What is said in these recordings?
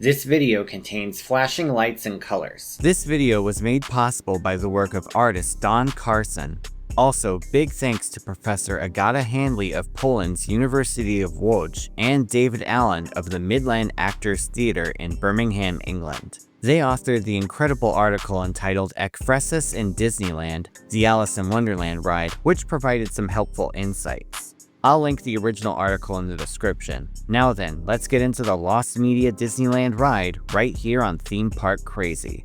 This video contains flashing lights and colors. This video was made possible by the work of artist Don Carson. Also, big thanks to Professor Agata Handley of Poland's University of Łódź and David Allen of the Midland Actors Theatre in Birmingham, England. They authored the incredible article entitled Ekphrasis in Disneyland, the Alice in Wonderland Ride, which provided some helpful insights. I'll link the original article in the description. Now then, let's get into the Lost Media Disneyland ride right here on Theme Park Crazy.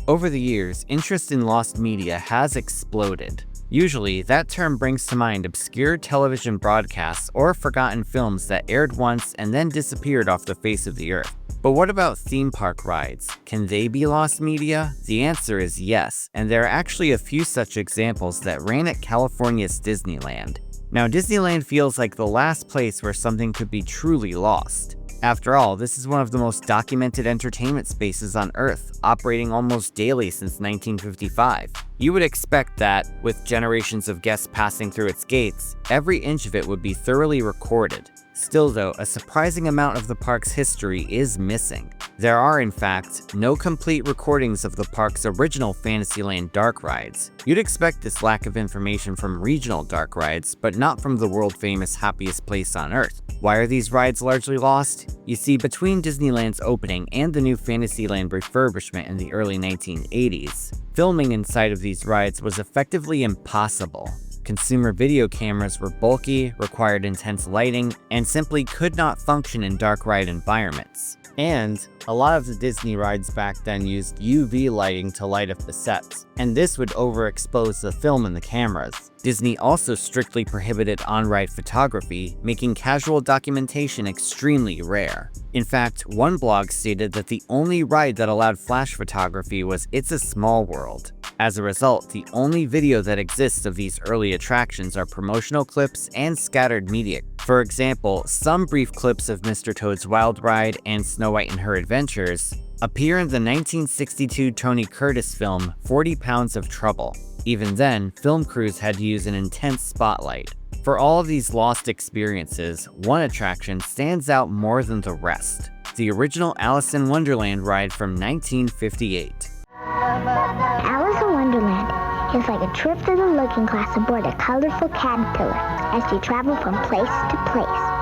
Over the years, interest in lost media has exploded. Usually, that term brings to mind obscure television broadcasts or forgotten films that aired once and then disappeared off the face of the earth. But what about theme park rides? Can they be lost media? The answer is yes, and there are actually a few such examples that ran at California's Disneyland. Now, Disneyland feels like the last place where something could be truly lost. After all, this is one of the most documented entertainment spaces on Earth, operating almost daily since 1955. You would expect that, with generations of guests passing through its gates, every inch of it would be thoroughly recorded. Still though, a surprising amount of the park's history is missing. There are, in fact, no complete recordings of the park's original Fantasyland dark rides. You'd expect this lack of information from regional dark rides, but not from the world-famous Happiest Place on Earth. Why are these rides largely lost? You see, between Disneyland's opening and the new Fantasyland refurbishment in the early 1980s, filming inside of these rides was effectively impossible. Consumer video cameras were bulky, required intense lighting, and simply could not function in dark ride environments. And a lot of the Disney rides back then used UV lighting to light up the sets, and this would overexpose the film in the cameras. Disney also strictly prohibited on-ride photography, making casual documentation extremely rare. In fact, one blog stated that the only ride that allowed flash photography was It's a Small World. As a result, the only video that exists of these early attractions are promotional clips and scattered media. For example, some brief clips of Mr. Toad's Wild Ride and Snow White and Her Adventures appear in the 1962 Tony Curtis film 40 Pounds of Trouble. Even then, film crews had to use an intense spotlight. For all of these lost experiences, one attraction stands out more than the rest: the original Alice in Wonderland ride from 1958. Alice in Wonderland is like a trip through the looking glass aboard a colorful caterpillar as you travel from place to place.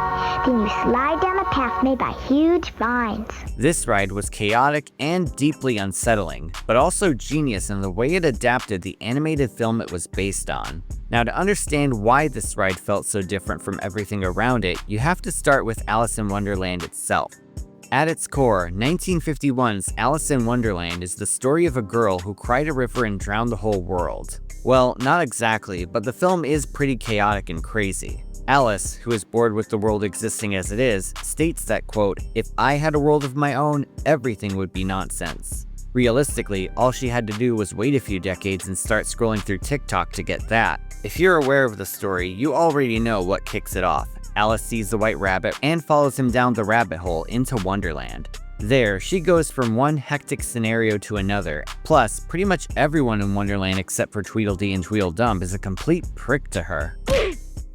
Then you slide down a path made by huge vines. This ride was chaotic and deeply unsettling, but also genius in the way it adapted the animated film it was based on. Now, to understand why this ride felt so different from everything around it, you have to start with Alice in Wonderland itself. At its core, 1951's Alice in Wonderland is the story of a girl who cried a river and drowned the whole world. Well, not exactly, but the film is pretty chaotic and crazy. Alice, who is bored with the world existing as it is, states that, quote, "If I had a world of my own, everything would be nonsense." Realistically, all she had to do was wait a few decades and start scrolling through TikTok to get that. If you're aware of the story, you already know what kicks it off. Alice sees the white rabbit and follows him down the rabbit hole into Wonderland. There, she goes from one hectic scenario to another. Plus, pretty much everyone in Wonderland except for Tweedledee and Tweedledum is a complete prick to her.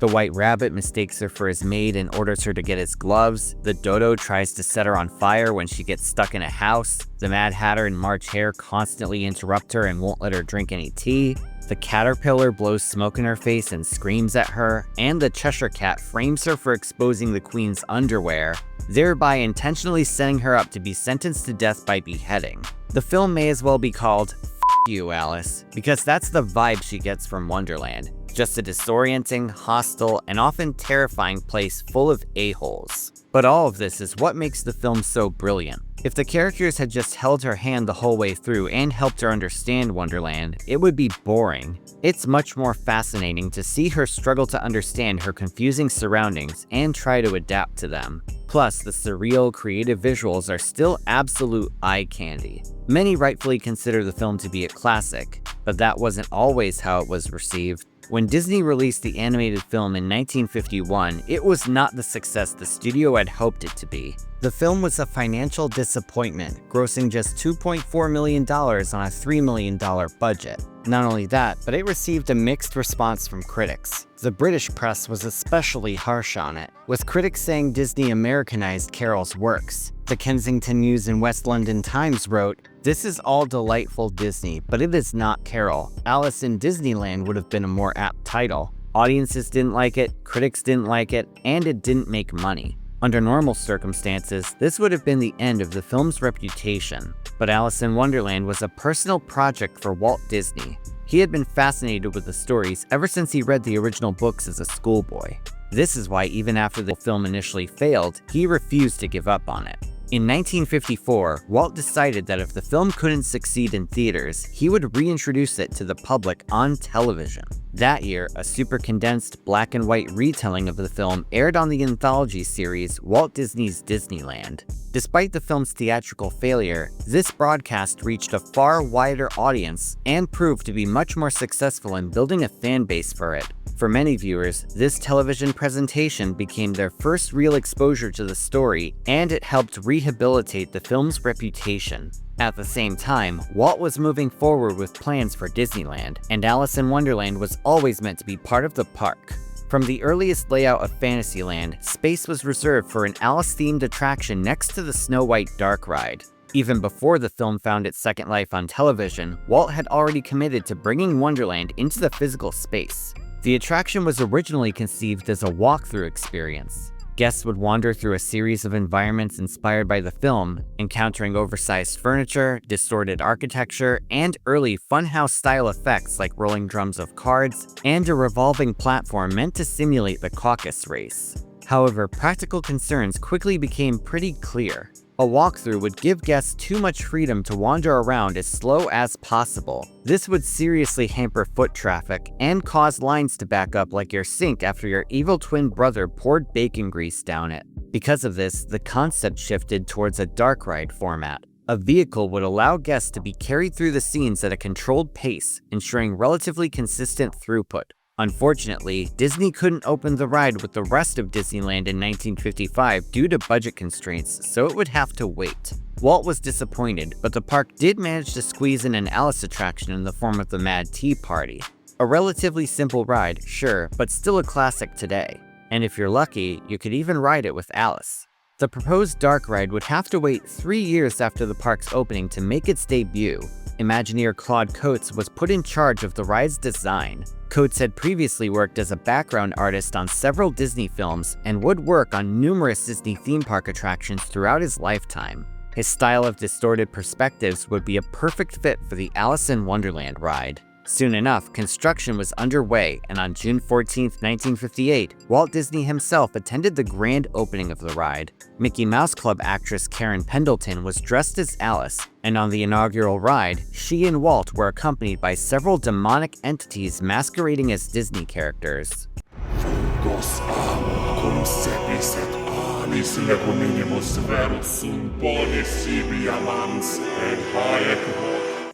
The white rabbit mistakes her for his maid and orders her to get his gloves. The dodo tries to set her on fire when she gets stuck in a house. The Mad Hatter and March Hare constantly interrupt her and won't let her drink any tea. The caterpillar blows smoke in her face and screams at her, and the Cheshire Cat frames her for exposing the Queen's underwear, thereby intentionally setting her up to be sentenced to death by beheading. The film may as well be called F You, Alice, because that's the vibe she gets from Wonderland. Just a disorienting, hostile, and often terrifying place full of a-holes. But all of this is what makes the film so brilliant. If the characters had just held her hand the whole way through and helped her understand Wonderland, it would be boring. It's much more fascinating to see her struggle to understand her confusing surroundings and try to adapt to them. Plus, the surreal, creative visuals are still absolute eye candy. Many rightfully consider the film to be a classic, but that wasn't always how it was received. When Disney released the animated film in 1951, it was not the success the studio had hoped it to be. The film was a financial disappointment, grossing just $2.4 million on a $3 million budget. Not only that, but it received a mixed response from critics. The British press was especially harsh on it, with critics saying Disney Americanized Carol's works. The Kensington News and West London Times wrote, "This is all delightful Disney, but it is not Carol. Alice in Disneyland would have been a more apt title. Audiences didn't like it, critics didn't like it, and it didn't make money." Under normal circumstances, this would have been the end of the film's reputation. But Alice in Wonderland was a personal project for Walt Disney. He had been fascinated with the stories ever since he read the original books as a schoolboy. This is why even after the film initially failed, he refused to give up on it. In 1954, Walt decided that if the film couldn't succeed in theaters, he would reintroduce it to the public on television. That year, a super condensed black and white retelling of the film aired on the anthology series Walt Disney's Disneyland. Despite the film's theatrical failure, this broadcast reached a far wider audience and proved to be much more successful in building a fan base for it. For many viewers, this television presentation became their first real exposure to the story, and it helped rehabilitate the film's reputation. At the same time, Walt was moving forward with plans for Disneyland, and Alice in Wonderland was always meant to be part of the park. From the earliest layout of Fantasyland, space was reserved for an Alice-themed attraction next to the Snow White Dark Ride. Even before the film found its second life on television, Walt had already committed to bringing Wonderland into the physical space. The attraction was originally conceived as a walkthrough experience. Guests would wander through a series of environments inspired by the film, encountering oversized furniture, distorted architecture, and early funhouse-style effects like rolling drums of cards, and a revolving platform meant to simulate the caucus race. However, practical concerns quickly became pretty clear. A walkthrough would give guests too much freedom to wander around as slow as possible. This would seriously hamper foot traffic and cause lines to back up like your sink after your evil twin brother poured bacon grease down it. Because of this, the concept shifted towards a dark ride format. A vehicle would allow guests to be carried through the scenes at a controlled pace, ensuring relatively consistent throughput. Unfortunately, Disney couldn't open the ride with the rest of Disneyland in 1955 due to budget constraints, so it would have to wait. Walt was disappointed, but the park did manage to squeeze in an Alice attraction in the form of the Mad Tea Party. A relatively simple ride, sure, but still a classic today. And if you're lucky, you could even ride it with Alice. The proposed dark ride would have to wait 3 years after the park's opening to make its debut. Imagineer Claude Coates was put in charge of the ride's design. Coates had previously worked as a background artist on several Disney films and would work on numerous Disney theme park attractions throughout his lifetime. His style of distorted perspectives would be a perfect fit for the Alice in Wonderland ride. Soon enough, construction was underway, and on June 14, 1958, Walt Disney himself attended the grand opening of the ride. Mickey Mouse Club actress Karen Pendleton was dressed as Alice, and on the inaugural ride, she and Walt were accompanied by several demonic entities masquerading as Disney characters.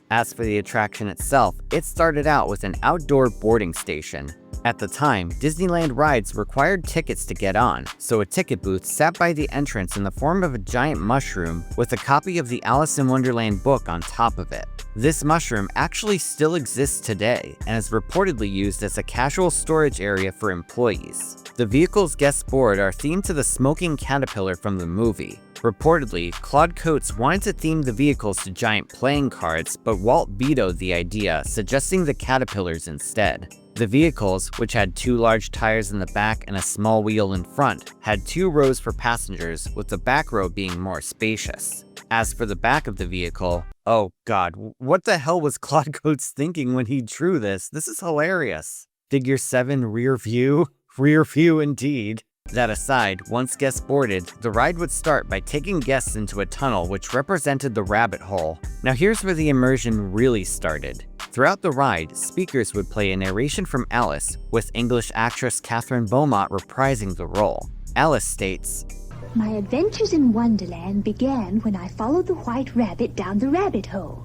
As for the attraction itself, it started out with an outdoor boarding station. At the time, Disneyland rides required tickets to get on, so a ticket booth sat by the entrance in the form of a giant mushroom with a copy of the Alice in Wonderland book on top of it. This mushroom actually still exists today and is reportedly used as a casual storage area for employees. The vehicles guests board are themed to the smoking caterpillar from the movie. Reportedly, Claude Coates wanted to theme the vehicles to giant playing cards, but Walt vetoed the idea, suggesting the caterpillars instead. The vehicles, which had 2 large tires in the back and a small wheel in front, had 2 rows for passengers, with the back row being more spacious. As for the back of the vehicle, oh god, what the hell was Claude Coates thinking when he drew this? This is hilarious. Figure 7 rear view? Rear view indeed. That aside, once guests boarded, the ride would start by taking guests into a tunnel which represented the rabbit hole. Now here's where the immersion really started. Throughout the ride, speakers would play a narration from Alice, with English actress Catherine Beaumont reprising the role. Alice states, "My adventures in Wonderland began when I followed the white rabbit down the rabbit hole.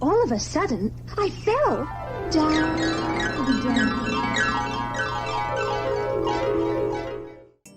all of a sudden, I fell down, down.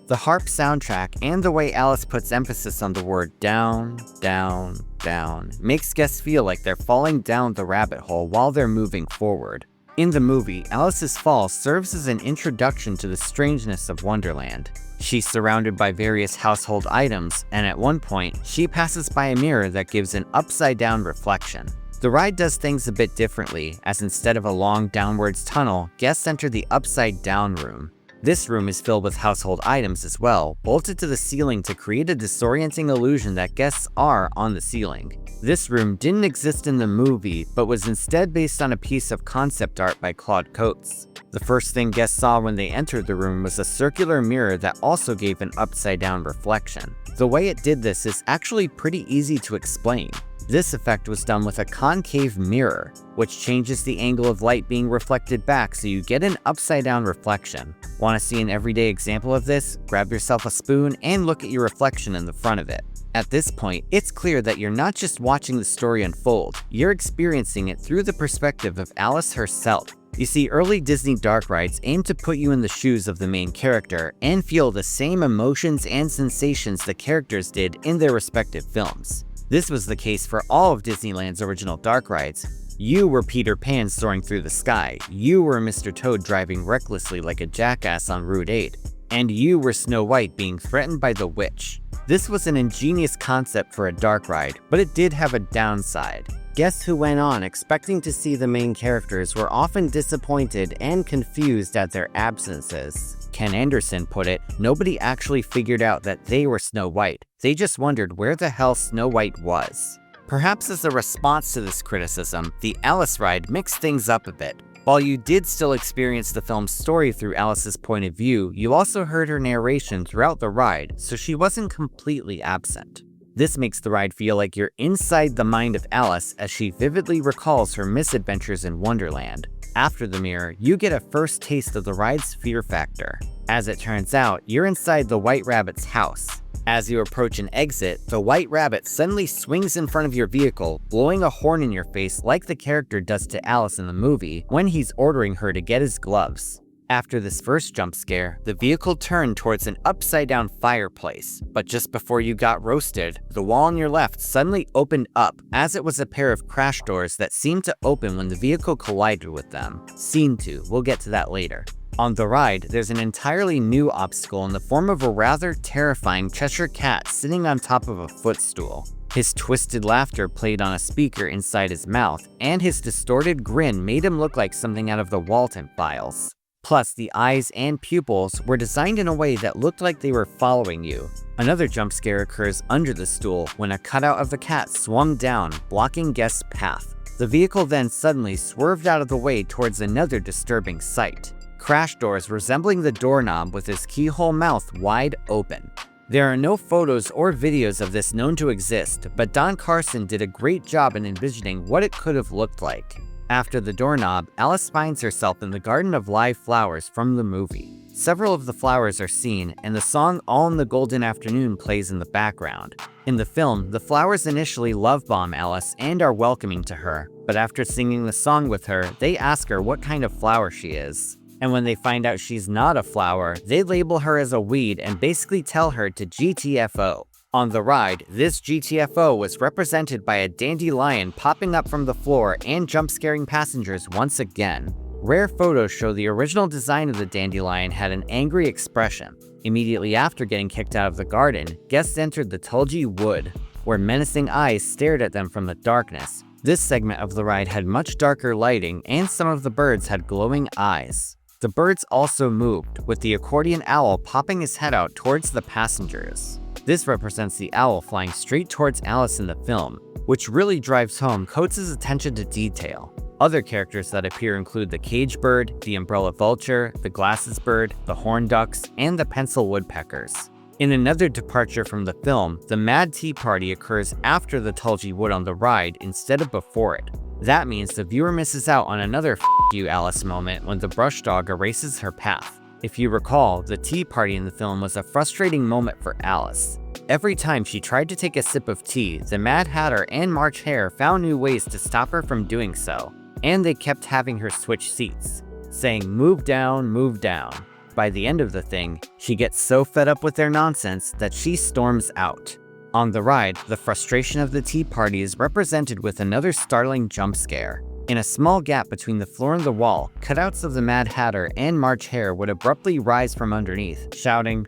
The harp soundtrack and the way Alice puts emphasis on the word down, down, down makes guests feel like they're falling down the rabbit hole while they're moving forward. In the movie, Alice's fall serves as an introduction to the strangeness of Wonderland. She's surrounded by various household items, and at one point, she passes by a mirror that gives an upside-down reflection. The ride does things a bit differently, as instead of a long downwards tunnel, guests enter the upside-down room. This room is filled with household items as well, bolted to the ceiling to create a disorienting illusion that guests are on the ceiling. This room didn't exist in the movie, but was instead based on a piece of concept art by Claude Coates. The first thing guests saw when they entered the room was a circular mirror that also gave an upside-down reflection. The way it did this is actually pretty easy to explain. This effect was done with a concave mirror, which changes the angle of light being reflected back so you get an upside-down reflection. Want to see an everyday example of this? Grab yourself a spoon and look at your reflection in the front of it. At this point, it's clear that you're not just watching the story unfold, you're experiencing it through the perspective of Alice herself. You see, early Disney dark rides aim to put you in the shoes of the main character and feel the same emotions and sensations the characters did in their respective films. This was the case for all of Disneyland's original dark rides. You were Peter Pan soaring through the sky, you were Mr. Toad driving recklessly like a jackass on Route 8, and you were Snow White being threatened by the witch. This was an ingenious concept for a dark ride, but it did have a downside. Guests who went on expecting to see the main characters were often disappointed and confused at their absences. Ken Anderson put it, nobody actually figured out that they were Snow White. They just wondered where the hell Snow White was. Perhaps as a response to this criticism, the Alice ride mixed things up a bit. While you did still experience the film's story through Alice's point of view, you also heard her narration throughout the ride, so she wasn't completely absent. This makes the ride feel like you're inside the mind of Alice as she vividly recalls her misadventures in Wonderland. After the mirror, you get a first taste of the ride's fear factor. As it turns out, you're inside the White Rabbit's house. As you approach an exit, the White Rabbit suddenly swings in front of your vehicle, blowing a horn in your face like the character does to Alice in the movie when he's ordering her to get his gloves. After this first jump scare, the vehicle turned towards an upside-down fireplace, but just before you got roasted, the wall on your left suddenly opened up, as it was a pair of crash doors that seemed to open when the vehicle collided with them. Seemed to, we'll get to that later. On the ride, there's an entirely new obstacle in the form of a rather terrifying Cheshire Cat sitting on top of a footstool. His twisted laughter played on a speaker inside his mouth, and his distorted grin made him look like something out of the Walt files. Plus, the eyes and pupils were designed in a way that looked like they were following you. Another jump scare occurs under the stool when a cutout of the cat swung down, blocking guests' path. The vehicle then suddenly swerved out of the way towards another disturbing sight. Crash doors resembling the doorknob with his keyhole mouth wide open. There are no photos or videos of this known to exist, but Don Carson did a great job in envisioning what it could have looked like. After the doorknob, Alice finds herself in the garden of live flowers from the movie. Several of the flowers are seen, and the song All in the Golden Afternoon plays in the background. In the film, the flowers initially love bomb Alice and are welcoming to her, but after singing the song with her, they ask her what kind of flower she is. And when they find out she's not a flower, they label her as a weed and basically tell her to GTFO. On the ride, this GTFO was represented by a dandelion popping up from the floor and jump-scaring passengers once again. Rare photos show the original design of the dandelion had an angry expression. Immediately after getting kicked out of the garden, guests entered the Tulgey Wood, where menacing eyes stared at them from the darkness. This segment of the ride had much darker lighting, and some of the birds had glowing eyes. The birds also moved, with the accordion owl popping his head out towards the passengers. This represents the owl flying straight towards Alice in the film, which really drives home Coates' attention to detail. Other characters that appear include the cage bird, the umbrella vulture, the glasses bird, the horn ducks, and the pencil woodpeckers. In another departure from the film, the Mad Tea Party occurs after the Tulgey Wood on the ride instead of before it. That means the viewer misses out on another "F you Alice" moment when the brush dog erases her path. If you recall, the tea party in the film was a frustrating moment for Alice. Every time she tried to take a sip of tea, the Mad Hatter and March Hare found new ways to stop her from doing so, and they kept having her switch seats, saying move down, move down. By the end of the thing, she gets so fed up with their nonsense that she storms out. On the ride, the frustration of the tea party is represented with another startling jump scare. In a small gap between the floor and the wall, cutouts of the Mad Hatter and March Hare would abruptly rise from underneath, shouting,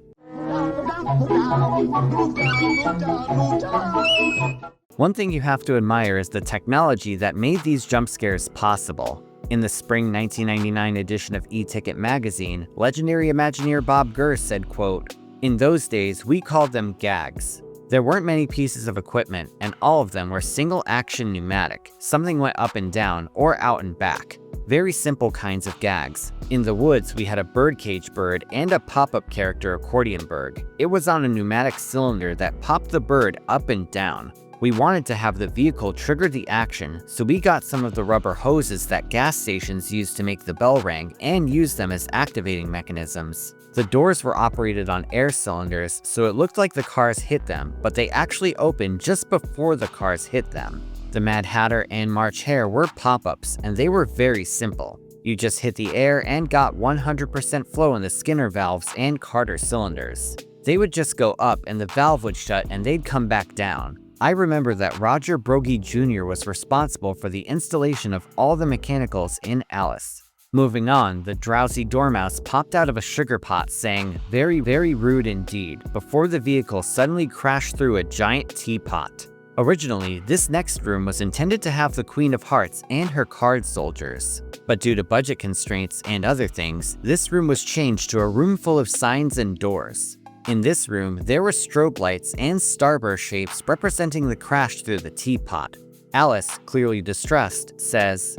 One thing you have to admire is the technology that made these jump scares possible. In the spring 1999 edition of E-Ticket magazine, legendary Imagineer Bob Gurr said, quote, "In those days, we called them gags. There weren't many pieces of equipment, and all of them were single-action pneumatic. Something went up and down, or out and back. Very simple kinds of gags. In the woods, we had a birdcage bird and a pop-up character accordion bird. It was on a pneumatic cylinder that popped the bird up and down. We wanted to have the vehicle trigger the action, so we got some of the rubber hoses that gas stations used to make the bell ring and used them as activating mechanisms. The doors were operated on air cylinders, so it looked like the cars hit them, but they actually opened just before the cars hit them. The Mad Hatter and March Hare were pop-ups, and they were very simple. You just hit the air and got 100% flow in the Skinner valves and Carter cylinders. They would just go up and the valve would shut and they'd come back down. I remember that Roger Brogy Jr. was responsible for the installation of all the mechanicals in Alice. Moving on, the drowsy dormouse popped out of a sugar pot saying, "Very, very rude indeed," before the vehicle suddenly crashed through a giant teapot. Originally, this next room was intended to have the Queen of Hearts and her card soldiers. But due to budget constraints and other things, this room was changed to a room full of signs and doors. In this room, there were strobe lights and starburst shapes representing the crash through the teapot. Alice, clearly distressed, says,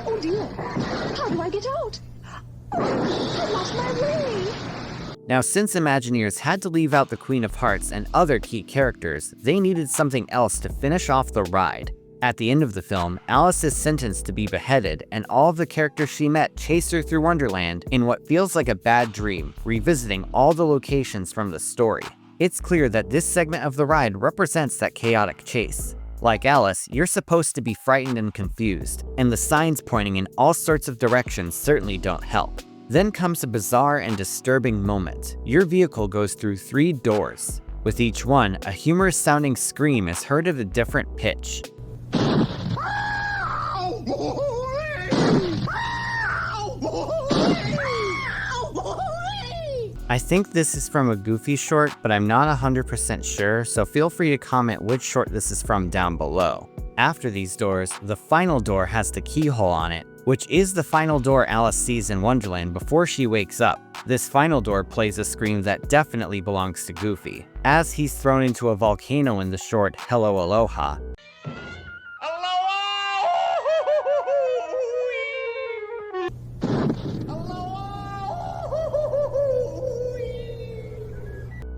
Oh dear, how do I get out? Oh, I lost my way. Now, since Imagineers had to leave out the Queen of Hearts and other key characters, they needed something else to finish off the ride. At the end of the film, Alice is sentenced to be beheaded, and all of the characters she met chase her through Wonderland in what feels like a bad dream, revisiting all the locations from the story. It's clear that this segment of the ride represents that chaotic chase. Like Alice, you're supposed to be frightened and confused, and the signs pointing in all sorts of directions certainly don't help. Then comes a bizarre and disturbing moment. Your vehicle goes through 3 doors. With each one, a humorous-sounding scream is heard at a different pitch. I think this is from a Goofy short, but I'm not 100% sure, so feel free to comment which short this is from down below. After these doors, the final door has the keyhole on it, which is the final door Alice sees in Wonderland before she wakes up. This final door plays a scream that definitely belongs to Goofy, as he's thrown into a volcano in the short Hello Aloha.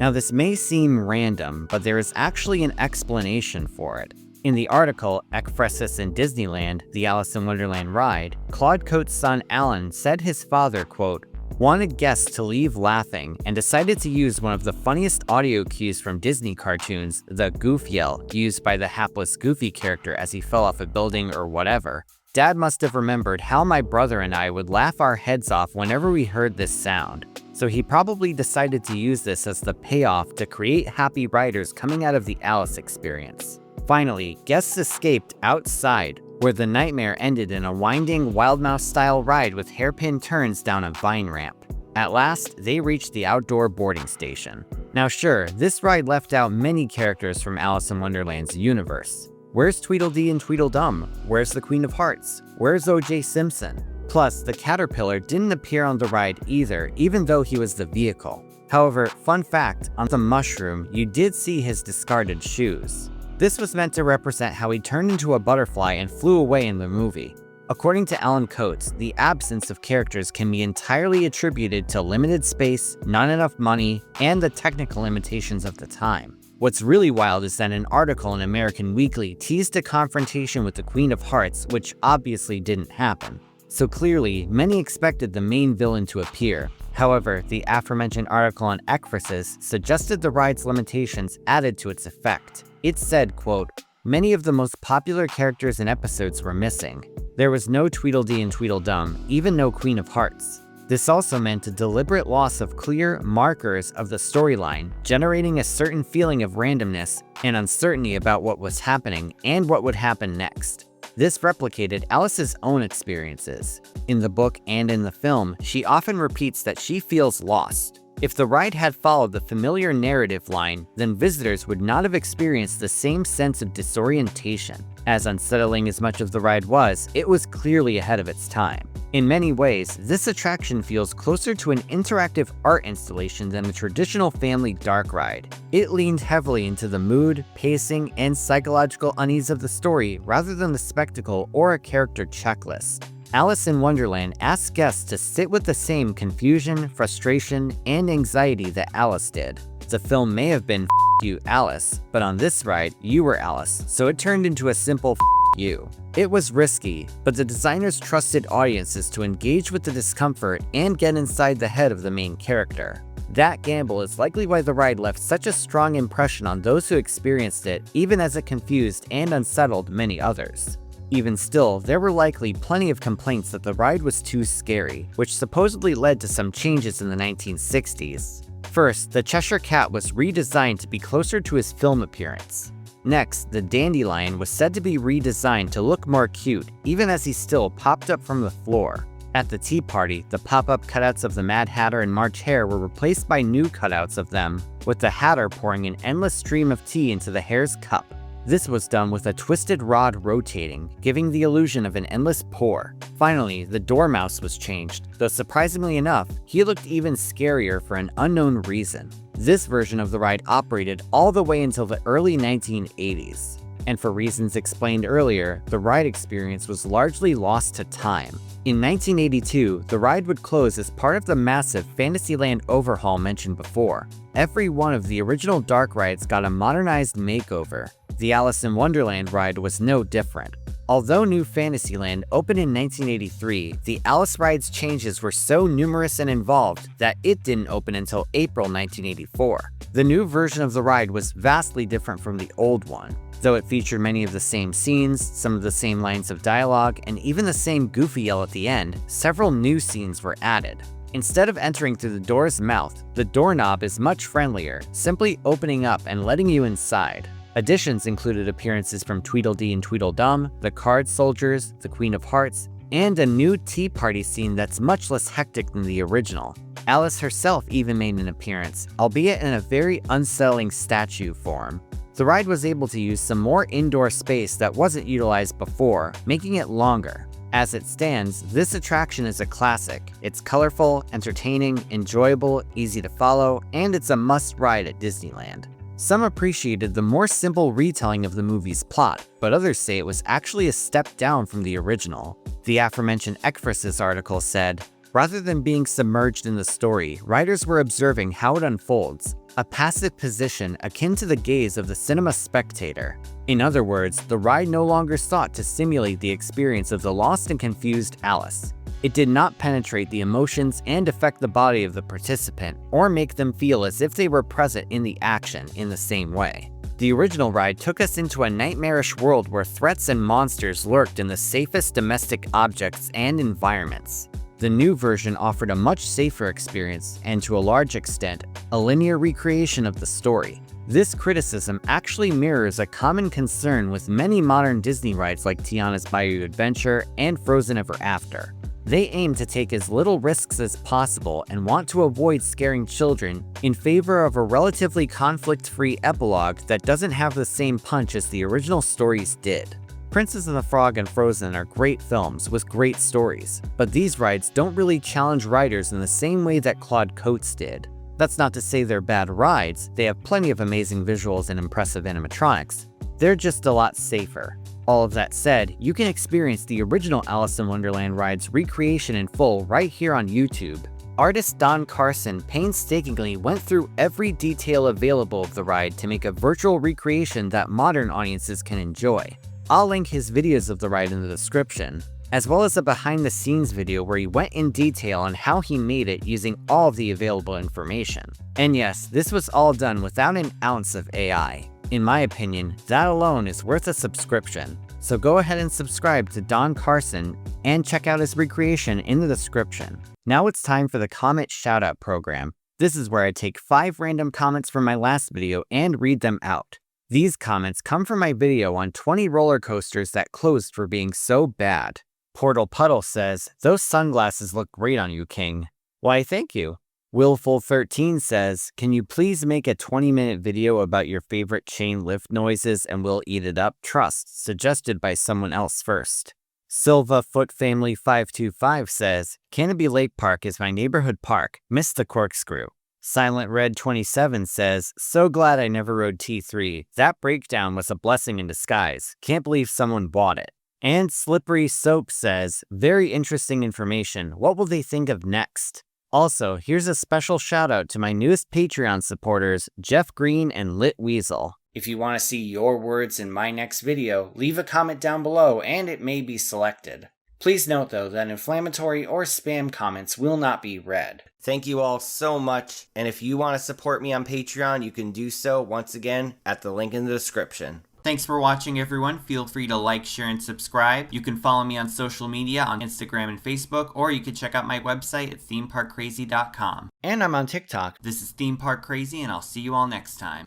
Now, this may seem random, but there is actually an explanation for it. In the article, Ekphrasis in Disneyland, the Alice in Wonderland Ride, Claude Coates' son Alan said his father, quote, wanted guests to leave laughing and decided to use one of the funniest audio cues from Disney cartoons, the goof yell, used by the hapless Goofy character as he fell off a building or whatever. Dad must have remembered how my brother and I would laugh our heads off whenever we heard this sound. So he probably decided to use this as the payoff to create happy riders coming out of the Alice experience. Finally, guests escaped outside, where the nightmare ended in a winding Wild Mouse-style ride with hairpin turns down a vine ramp. At last, they reached the outdoor boarding station. Now sure, this ride left out many characters from Alice in Wonderland's universe. Where's Tweedledee and Tweedledum? Where's the Queen of Hearts? Where's O.J. Simpson? Plus, the caterpillar didn't appear on the ride either, even though he was the vehicle. However, fun fact, on the mushroom, you did see his discarded shoes. This was meant to represent how he turned into a butterfly and flew away in the movie. According to Alan Coates, the absence of characters can be entirely attributed to limited space, not enough money, and the technical limitations of the time. What's really wild is that an article in American Weekly teased a confrontation with the Queen of Hearts, which obviously didn't happen. so clearly, many expected the main villain to appear. However, the aforementioned article on Ekphrasis suggested the ride's limitations added to its effect. It said, quote, "Many of the most popular characters and episodes were missing. There was no Tweedledee and Tweedledum, even no Queen of Hearts. This also meant a deliberate loss of clear markers of the storyline, generating a certain feeling of randomness and uncertainty about what was happening and what would happen next." This replicated Alice's own experiences. In the book and in the film, she often repeats that she feels lost. If the ride had followed the familiar narrative line, then visitors would not have experienced the same sense of disorientation. As unsettling as much of the ride was, it was clearly ahead of its time. In many ways, this attraction feels closer to an interactive art installation than a traditional family dark ride. It leaned heavily into the mood, pacing, and psychological unease of the story rather than the spectacle or a character checklist. Alice in Wonderland asks guests to sit with the same confusion, frustration, and anxiety that Alice did. The film may have been "F you, Alice," but on this ride, you were Alice, so it turned into a simple "F you." It was risky, but the designers trusted audiences to engage with the discomfort and get inside the head of the main character. That gamble is likely why the ride left such a strong impression on those who experienced it, even as it confused and unsettled many others. Even still, there were likely plenty of complaints that the ride was too scary, which supposedly led to some changes in the 1960s. First, the Cheshire Cat was redesigned to be closer to his film appearance. Next, the dandelion was said to be redesigned to look more cute, even as he still popped up from the floor. At the tea party, the pop-up cutouts of the Mad Hatter and March Hare were replaced by new cutouts of them, with the Hatter pouring an endless stream of tea into the Hare's cup. This was done with a twisted rod rotating, giving the illusion of an endless pour. Finally, the Dormouse was changed, though surprisingly enough, he looked even scarier for an unknown reason. This version of the ride operated all the way until the early 1980s. And for reasons explained earlier, the ride experience was largely lost to time. In 1982, the ride would close as part of the massive Fantasyland overhaul mentioned before. Every one of the original dark rides got a modernized makeover. The Alice in Wonderland ride was no different. Although New Fantasyland opened in 1983, the Alice ride's changes were so numerous and involved that it didn't open until April 1984. The new version of the ride was vastly different from the old one. Though it featured many of the same scenes, some of the same lines of dialogue, and even the same goofy yell at the end, several new scenes were added. Instead of entering through the door's mouth, the doorknob is much friendlier, simply opening up and letting you inside. Additions included appearances from Tweedledee and Tweedledum, the Card Soldiers, the Queen of Hearts, and a new tea party scene that's much less hectic than the original. Alice herself even made an appearance, albeit in a very unsettling statue form. The ride was able to use some more indoor space that wasn't utilized before, making it longer. As it stands, this attraction is a classic. It's colorful, entertaining, enjoyable, easy to follow, and it's a must-ride at Disneyland. Some appreciated the more simple retelling of the movie's plot, but others say it was actually a step down from the original. The aforementioned Ekphrasis article said, "Rather than being submerged in the story, writers were observing how it unfolds, a passive position akin to the gaze of the cinema spectator." In other words, the ride no longer sought to simulate the experience of the lost and confused Alice. It did not penetrate the emotions and affect the body of the participant, or make them feel as if they were present in the action in the same way. The original ride took us into a nightmarish world where threats and monsters lurked in the safest domestic objects and environments. The new version offered a much safer experience and, to a large extent, a linear recreation of the story. This criticism actually mirrors a common concern with many modern Disney rides like Tiana's Bayou Adventure and Frozen Ever After. They aim to take as little risks as possible and want to avoid scaring children in favor of a relatively conflict-free epilogue that doesn't have the same punch as the original stories did. Princess and the Frog and Frozen are great films with great stories, but these rides don't really challenge riders in the same way that Claude Coats did. That's not to say they're bad rides, they have plenty of amazing visuals and impressive animatronics. They're just a lot safer. All of that said, you can experience the original Alice in Wonderland ride's recreation in full right here on YouTube. Artist Don Carson painstakingly went through every detail available of the ride to make a virtual recreation that modern audiences can enjoy. I'll link his videos of the ride in the description. as well as a behind the scenes video where he went in detail on how he made it using all of the available information. And yes, this was all done without an ounce of AI. In my opinion, that alone is worth a subscription. So go ahead and subscribe to Don Carson and check out his recreation in the description. Now it's time for the comment shoutout program. This is where I take 5 random comments from my last video and read them out. These comments come from my video on 20 roller coasters that closed for being so bad. Portal Puddle says, "Those sunglasses look great on you, King." Why, thank you. Willful13 says, "Can you please make a 20-minute video about your favorite chain lift noises and we'll eat it up? Trust, suggested by someone else first." Silva Foot Family 525 says, "Canopy Lake Park is my neighborhood park. Missed the corkscrew." Silent Red 27 says, "So glad I never rode T3. That breakdown was a blessing in disguise. Can't believe someone bought it." And Slippery Soap says, "Very interesting information. What will they think of next?" Also, here's a special shout out to my newest Patreon supporters, Jeff Green and Lit Weasel. If you want to see your words in my next video, leave a comment down below and it may be selected. Please note though that inflammatory or spam comments will not be read. Thank you all so much, and if you want to support me on Patreon, you can do so once again at the link in the description. Thanks for watching, everyone. Feel free to like, share, and subscribe. You can follow me on social media on Instagram and Facebook, or you can check out my website at themeparkcrazy.com. And I'm on TikTok. This is Theme Park Crazy, and I'll see you all next time.